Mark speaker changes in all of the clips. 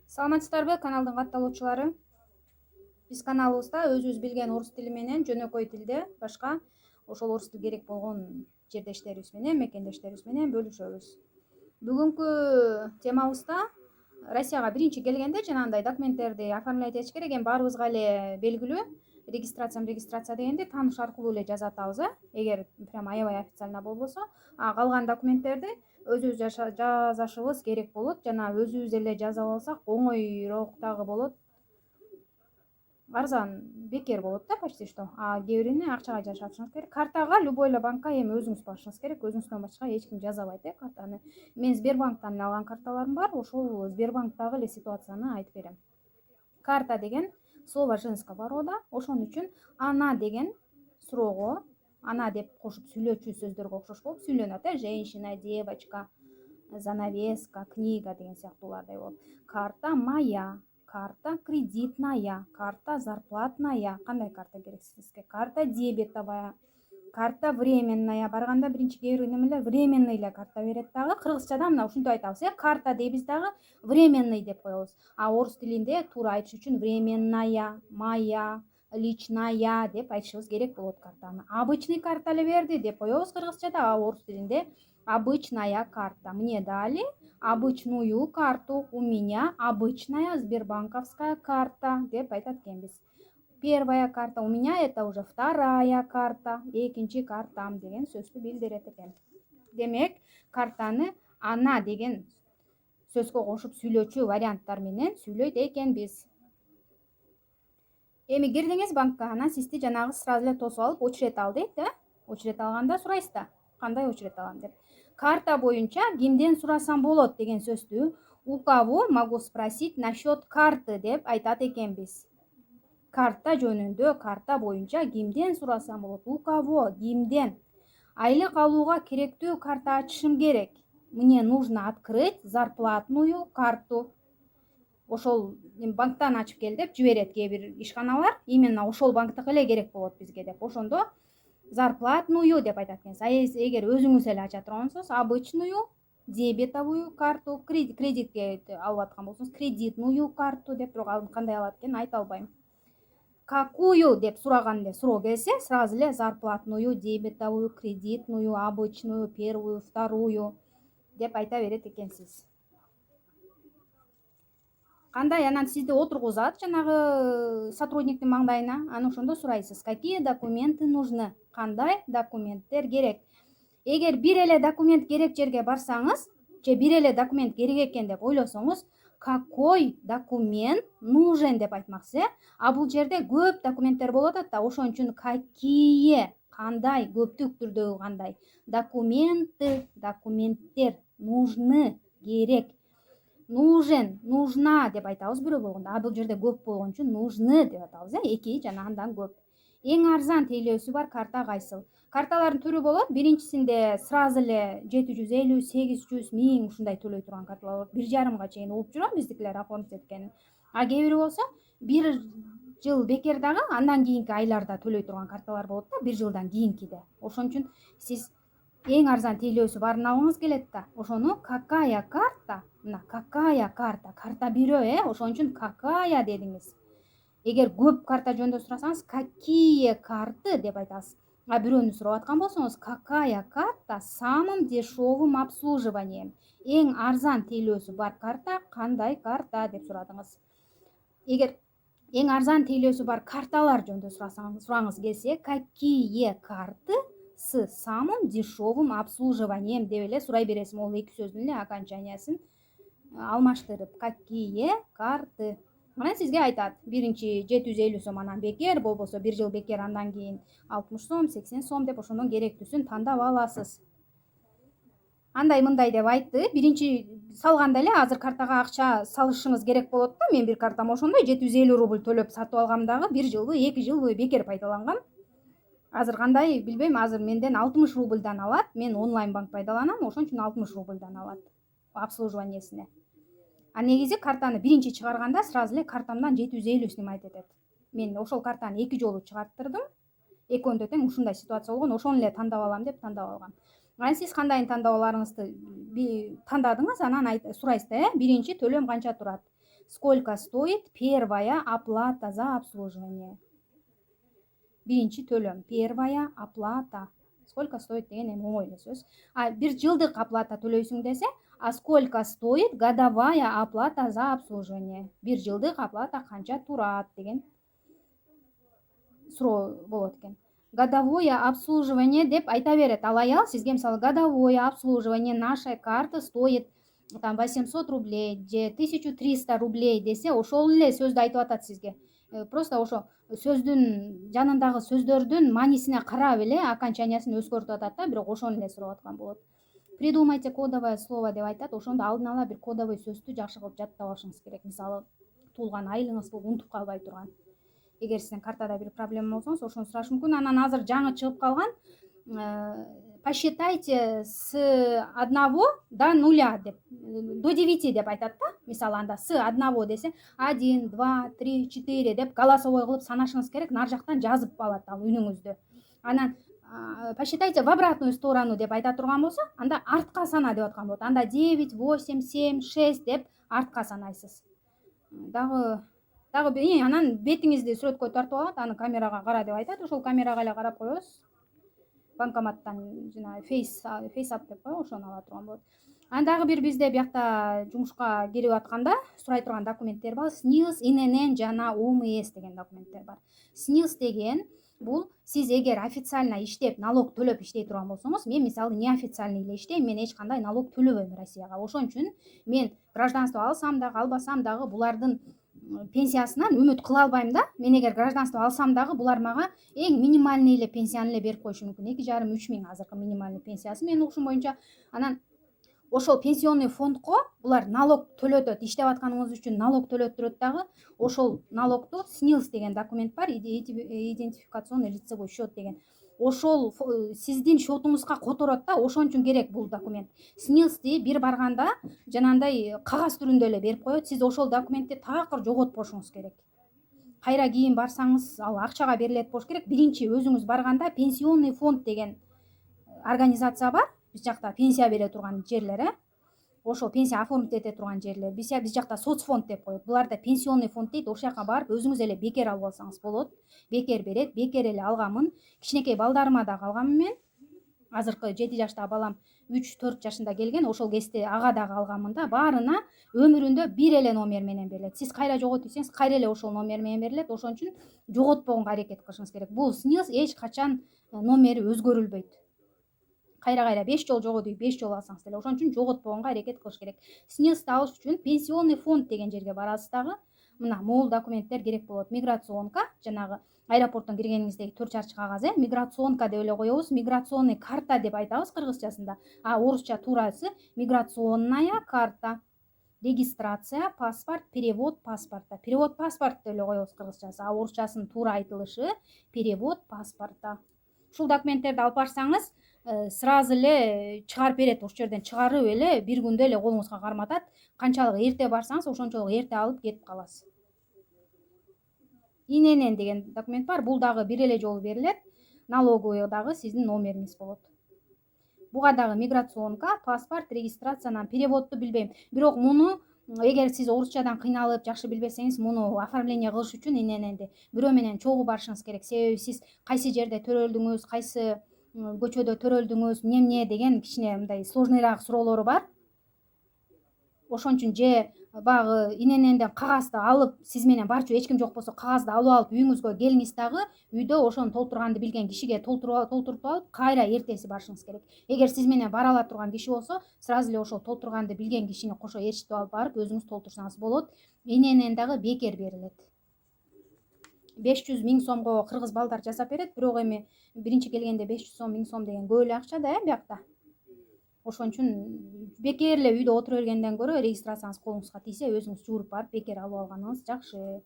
Speaker 1: Саламатсыздарбы каналдын катталуучулары? Биз каналыбызда өзүбүз билген орус тили менен жөнөкөй тилде башка ошол орус тил керек болгон жердештерибиз менен, мекендештерибиз менен бөлүшөбүз. Бүгүнкү темабызда Россияга биринчи келгенде жанагындай документтерди оформлять этиш керек. Эми баарыбызга эле белгилүү. Регистрация дегенди тааныш аркылуу эле жаза атабыз, эгер прям аябай официально болбосо. Калган документтерди өзүбүз жасашыбыз керек болот. Жана өзүбүз эле жазып алсак оңойураак дагы болот. Арзан, бекер болот да почти что. Кээ бирини акчага жашатышыңыз керек. Картага любой эле банкка эми өзүңүз барышыңыз керек. Өзүңүздөн башка эч ким жазабайт картаны. Мен Сбербанктан алган карталарым бар. Ошол Сбербанктагы эле ситуацияны айтып берем. Карта деген слово женского рода. Ошон үчүн она деген суроого она деп кошуп сүйлөчү сөздөргө окшош болуп сүйлөнөт. Женщина, девочка, занавеска, книга деген сыяктуулардай болот. Карта моя, карта кредитная, карта зарплатная. Кандай карта керек сизге? Карта дебетовая, карта временная. Барганда биринчи кээ бир немелер временный эле карта берет дагы. Кыргызчада мына ушинтип айтабыз, карта дейбиз дагы, временный деп коебуз. Орус тилинде туура айтыш үчүн временная, моя, личная деп айтышыбыз керек болот картаны. Обычный карта эле берди деп коебуз кыргызчада, орус тилинде обычная карта. Мне дали обычную карту, у меня обычная сбербанковская карта деп айтат экенбиз. Первая карта, у меня это уже вторая карта, экинчи картам деген сөздү билдирет экен. Демек, картаны она деген сөзгө кошуп сүйлөчү варианттар менен сүйлөйт экенбиз. Эми кирдиңиз банкка, анан сизди жанагы сразу эле тосуп алып очередь ал дейт, очередь алганда сурайсыз да, кандай очередь алам деп. Карта боюнча кимден сурасам болот деген сөздү у кого могу спросить насчет карты деп айтат экенбиз. Карта жөнүндө, карта боюнча кимден сурасам болот? У кого? Кимден? Айлык алууга керектүү карта ачышым керек. Мне нужно открыть зарплатную карту. Ошол банктан ачып кел деп жиберет кээ бир ишканалар. Именно ошол банктыкы эле керек болот бизге деп. Ошондо зарплатную деп айтат экенсиз. Эгер өзүңүз эле ача тургансыз, обычную дебетовую карту, кредитке алып аткан болсоңуз, кредитную карту деп туруп кандай алат экен айта албайм. Какую деп сураганда суроо келсе, сразу эле зарплатную, дебетовую, кредитную, обычную, первую, вторую деп айта берет экенсиз. Кандай анан сизди отургузат жанагы сотрудниктин маңдайына, анан ошондо сурайсыз, какие документы нужны? Кандай документтер керек? Эгер бир эле документ керек жерге барсаңыз, же бир эле документ керек экен деп ойлосоңуз, какой документ нужен деп айтмаксыз, бул жерде көп документтер болуп атат да, ошон үчүн какие, кандай, көптүк түрдөгү кандай, документы, документтер, нужны, керек, нужен, нужна деп айтабыз бирөө болгондо. Бул жерде көп болгон үчүн нужны деп атабыз, эки жана андан көп. Эң арзан тейлөөсү бар карта кайсыл? Карталардын түрү болот. Биринчисинде сразу эле 750, 800, 1000 ушундай төлөй турган карталар болот. 1,5 чейин болуп жүрөм биздикилер оформить эткени. Кээ бири болсо 1 жыл бекер дагы андан кийинки айларда төлөй турган карталар болот да, 1 жылдан кийинкиде. Ошон үчүн сиз эң арзан тейлөөсү барын алыңыз келет да. Ошону какая карта? Мына какая карта? Карта бирөө, ошон үчүн какая дедиңиз. Эгер көп карта жөнүндө сурасаңыз, какие карты деп айтасыз. Бирөөнү сурап аткан болсоңуз, какая карта с самым дешевым обслуживанием? Эң арзан тейлөөсү бар карта кандай карта деп сурадыңыз. Эгер эң арзан тейлөөсү бар карталар жөнүндө сураңыз келсе, какие карты с самым дешевым обслуживанием деп эле сурай бересиз. Могу эки сөздүн эле окончаниясын алмаштырып, какие карты. Анан сизге айтат, биринчи 750 сом анан бекер, болбосо 1 жыл бекер, андан кийин 60 сом, 80 сом деп ошондон керектүүсүн тандап аласыз. Андай мындай деп айтты. Биринчи салганда эле азыр картага акча салышыңыз керек болот да. Мен бир картам ошондой 750 рубль төлөп сатып алгам дагы 1 жылбы, 2 жылбы бекер пайдалангам. Азыр кандай билбейм, азыр менден 60 рубльдан алат. Мен онлайн банк пайдаланам, ошон үчүн 60 рубльдан алат обслуживаниесине. Негизи картаны биринчи чыгарганда сразу эле картамдан 750 снимать этет. Мен ошол картаны 2 жолу чыгарттырдым. Экөөндө тең ушундай ситуация болгон, ошону эле тандап алам деп тандап алгам. Анан сиз кандайын тандап аларыңызды тандадыңыз, анан сурайсыз да, биринчи төлөм канча турат? Сколько стоит первая оплата за обслуживание? Биринчи төлөм, первая оплата. Сколько стоит деген эми оңой эле сөз. А бир жылдык оплата төлөйсүң десе, а сколько стоит годовая оплата за обслуживание? Бир жылдык оплата канча турат деген суроо болот экен. Годовое обслуживание деп айта берет. Ал аял сизге мисалы годовое обслуживание нашей карты стоит там 800 рублей же 1300 рублей десе, ошол эле сөздү айтып атат сизге. Просто ошо сөздүн жанындагы сөздөрдүн маанисине карап эле окончаниясын өзгөртүп атат да, бирок ошону эле сурап аткан болот. Придумайте кодовое слово деп айтат. Ошондо алдын ала бир кодовый сөздү жакшы кылып жаттап алышыңыз керек. Мисалы туулган айылыңыз болуп унутуп калбай турган. Эгер сиздин картада бир проблема болсоңуз, ошону сураш мүмкүн. Анан азыр жаңы чыгып калган посчитайте с 1 до 0 деп, до 9 деп айтат да. Мисалы анда с 1 десе 1, 2, 3, 4 деп голосовой кылып санашыңыз керек, нар жактан жазып алат ал үнүңүздү. Анан посчитайте в обратную сторону деп айта турган болсо, анда артка сана деп аткан болот. Анда 9, 8, 7, 6 деп артка санайсыз. Дагы анан бетиңизди сүрөткө тартып алат, аны камерага кара деп айтат. Ошол камерага эле карап коебуз. Банкоматтан жана фейс ап деп коебу, ошону ала турган болот. Анан дагы бир бизде биякта жумушка кирип атканда сурай турган документтер бар. СНИЛС, ИНН жана ОМС деген документтер бар. СНИЛС деген бул сиз эгер официально иштеп, налог төлөп иштей турган болсоңуз, мен мисалы неофициальный эле иштейм, мен эч кандай налог төлөбөйм Россияга. Ошон үчүн мен гражданство алсам дагы, албасам дагы булардын пенсиясынан үмүт кыла албайм да. Мен эгер гражданство алсам дагы булар мага эң минимальный эле пенсияны эле берип коюшу мүмкүн. 2,5–3 миң азыркы минимальный пенсиясы менин угушум боюнча. Анан ошол пенсионный фондко булар налог төлөтөт, иштеп атканыңыз үчүн налог төлөттүрөт дагы. Ошол налогду СНИЛС деген документ бар, идентификационный лицевой счет деген. Ошол сиздин счетуңузга которот да, ошон үчүн керек бул документ. СНИЛСти бир барганда жанагындай кагаз түрүндө эле берип коет. Сиз ошол документти такыр жоготпошуңуз керек. Кайра кийин барсаңыз, ал акчага берилет болуш керек. Биринчи өзүңүз барганда пенсионный фонд деген организация бар. Биз жакта пенсия бере турган жерлер, ошол пенсия оформить эте турган жерлер. Биз жакта соцфонд деп коет. Буларда пенсионный фонд дейт. Ошол жака барып өзүңүз эле бекер алып алсаңыз болот. Бекер берет, бекер эле алганмын. Кичинекей балдарыма да алганмын мен. Азыркы 7 жаштагы балам 3-4 жашында келген, ошол кезде ага дагы алганмын да. Баарына өмүрүндө бир эле номер менен берилет. Сиз кайра жогот десеңиз, кайра эле ошол номер менен берилет. Ошон үчүн жоготпогонго аракет кылышыңыз керек. Бул СНИЛС эч качан номери өзгөрүлбөйт. Кайра 5 жолу жоготуй, 5 жолу алсаңыз деле. Ошон үчүн жоготпогонго аракет кылыш керек. СНИЛСти алыш үчүн пенсионный фонд деген жерге барасыз дагы. Мына могул документтер керек болот. Миграционка, жанагы аэропорттон киргениңиздеги 4 чарчы кагаз, миграционка деп эле коебуз. Миграционный карта деп айтабыз кыргызчасында. А орусча туурасы миграционная карта. Регистрация, паспорт, перевод паспорта. Перевод паспорт деп эле коебуз кыргызчасы. А орусчасынын туура айтылышы перевод паспорта. Ушул документтерди алып барсаңыз, сразу эле чыгарып берет. Ошол жерден чыгарып эле бир күндө эле колуңузга карматат. Канчалык эрте барсаңыз, ошончолук эрте алып кетип каласыз. ИНН деген документ бар. Бул дагы бир эле жолу берилет. Налоговый дагы сиздин номериңиз болот. Буга дагы миграционка, паспорт, регистрациянан переводду билбейм. Бирок муну эгер сиз орусчадан кыйналып жакшы билбесеңиз, муну оформление кылыш үчүн ИННди бирөө менен чогуу барышыңыз керек. Себеби сиз кайсы жерде төрөлдүңүз, кайсы көчөдө төрөлдүңүз, эмне деген кичине мындай сложныйраак суроолору бар. Ошон үчүн же багы ИННден кагазды алып, сиз менен барчу эч ким жок болсо кагазды алып үйүңүзгө келиңиз дагы, үйдө ошону толтурганды билген кишиге толтуруп алып, кайра эртеси барышыңыз керек. Эгер сиз менен бара ала турган киши болсо, сразу эле ошол толтурганды билген кишини кошо ээрчитип алып барып өзүңүз толтурсаңыз болот. ИНН дагы бекер берилет. 500 миң сомго кыргыз балдар жасап берет, бирок эми биринчи келгенде 500 сом, 1000 сом деген көп эле акча да, биякта. Ошон үчүн бекер эле үйдө отура бергенден көрө регистрацияңыз колуңузга тийсе, өзүңүз жууруп барып бекер алып алганыңыз жакшы.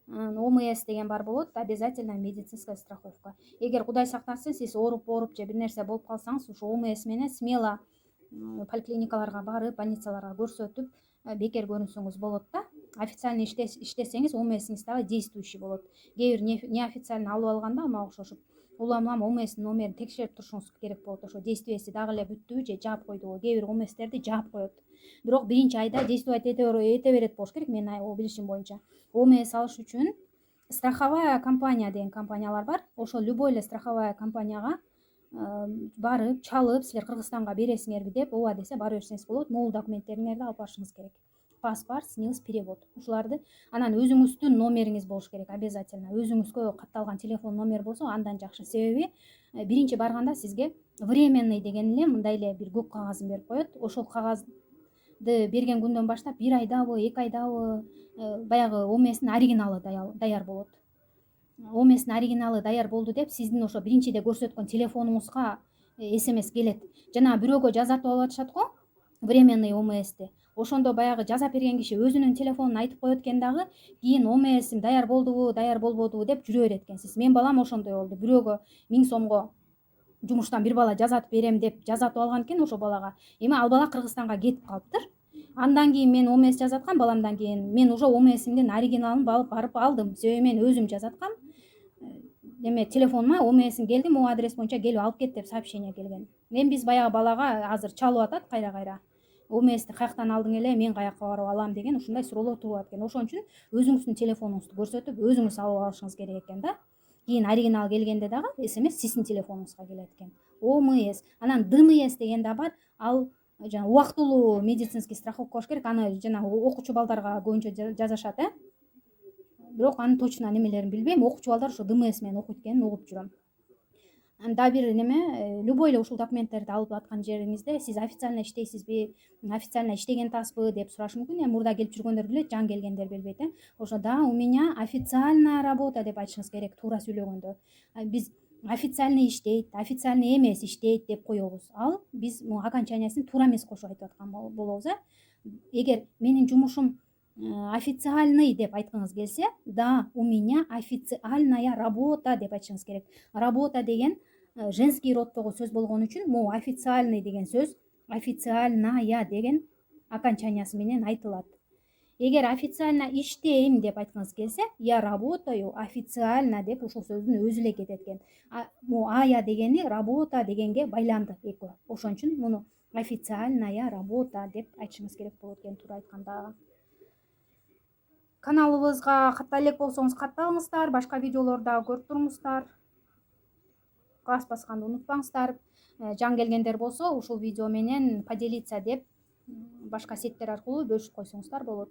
Speaker 1: ОМС деген бар болот, обязательная медицинская страховка. Эгер Кудай сактасын, сиз ооруп же бир нерсе болуп калсаңыз, ушу ОМС менен смело поликлиникаларга барып, больницаларга көрсөтүп, бекер көрүнсөңүз болот да. Официально иштесеңиз, ОМСиңиз дагы действующий болот. Кээ бир неофициально алып алганда мага окшошуп улам ОМСтин номерин текшерип турушуңуз керек болот. Ошо действиеси дагы эле бүттүбү же жаап койдубу? Кээ бир ОМСтерди жаап коет. бирок биринчи айда действовать эте берет болуш керек менин билишим боюнча. ОМС алыш үчүн страховая компания деген компаниялар бар. Ошол любой эле страховая компанияга барып чалып силер Кыргызстанга бересиңерби деп ооба десе бара берсеңиз болот. Могул документтериңерди алып барышыңыз керек. Паспорт, СНИЛС, перевод. Ушуларды анан өзүңүздүн номериңиз болуш керек обязательно. Өзүңүзгө катталган телефон номер болсо андан жакшы. Себеби биринчи барганда сизге временный деген эле мындай эле бир көк кагазын берип коет. Ошол кагазды берген күндөн баштап 1 айдабы, 2 айдабы баягы ОМСтин оригиналы даяр болот. ОМСтин оригиналы даяр болду деп сиздин ошо биринчиде көрсөткөн телефонуңузга СМС келет. Жана бирөөгө жазатып алып атышат го временный ОМСти. Ошондо баягы жазап берген киши өзүнүн телефонун айтып коет экен дагы, кийин ОМСим даяр болдубу, даяр болбодубу деп жүрө берет экенсиз. Менин балам ошондой болду. Бирөөгө 1000 сомго жумуштан бир бала жазатып берем деп жазатып алган экен ошо балага. Эми ал бала Кыргызстанга кетип калыптыр. Андан кийин мен ОМС жазаткам, баламдан кийин мен уже ОМСимдин оригиналын барып алдым. Себеби мен өзүм жазаткам. Эме телефонума ОМСим келди, могу адрес боюнча келип алып кет деп сообщение келген. Эми биз баягы балага азыр чалып атат кайра-кайра. ОМСти каяктан алдың эле, мен каякка барып алам деген ушундай суроолор туруп атат экен. Ошон үчүн өзүңүздүн телефонуңузду көрсөтүп, өзүңүз алып алышыңыз керек экен да. Кийин оригинал келгенде дагы СМС сиздин телефонуңузга келет экен. ОМС. Анан ДМС деген да бар. Ал жана убактылуу медицинский страховка болуш керек. Аны жана окуучу балдарга көбүнчө жазышат, бирок анын точно немелерин билбейм. Окуучу балдар ошо ДМС менен окуйт экенин угуп жүрөм. Дагы бир неме, любой эле ушул документтерди алып аткан жериңизде сиз официально иштейсизби, официально иштеген таспы деп сурашы мүмкүн. Эми мурда келип жүргөндөр билет, жан келгендер билбейт. Ошо да у меня официальная работа деп айтышыңыз керек туура сүйлөгөндө. Биз официальный иштейт, официальный эмес иштейт деп коебуз. Ал биз окончаниясын туура эмес кошуп айтып аткан болобуз. Эгер менин жумушум официальный деп айткыңыз келсе, да, у меня официальная работа деп айтышыңыз керек. Работа деген женский родтогу сөз болгон үчүн могу официальный деген сөз официальная деген окончаниясы менен айтылат. Эгер официально иштейм деп айткыңыз келсе, я работаю официально деп ушул сөздүн өзү эле кетет экен. Могу ая дегени работа дегенге байланды экөө. Ошон үчүн муну официальная работа деп айтышыңыз керек болот экен туура айтканда. Каналыбызга катта элек болсоңуз катталыңыздар, башка видеолорду дагы көрүп туруңуздар. Класс басканды унутпаңыздар. Жан келгендер болсо ушул видео менен поделиться деп башка сеттер аркылуу бөлүшүп койсоңуздар болот.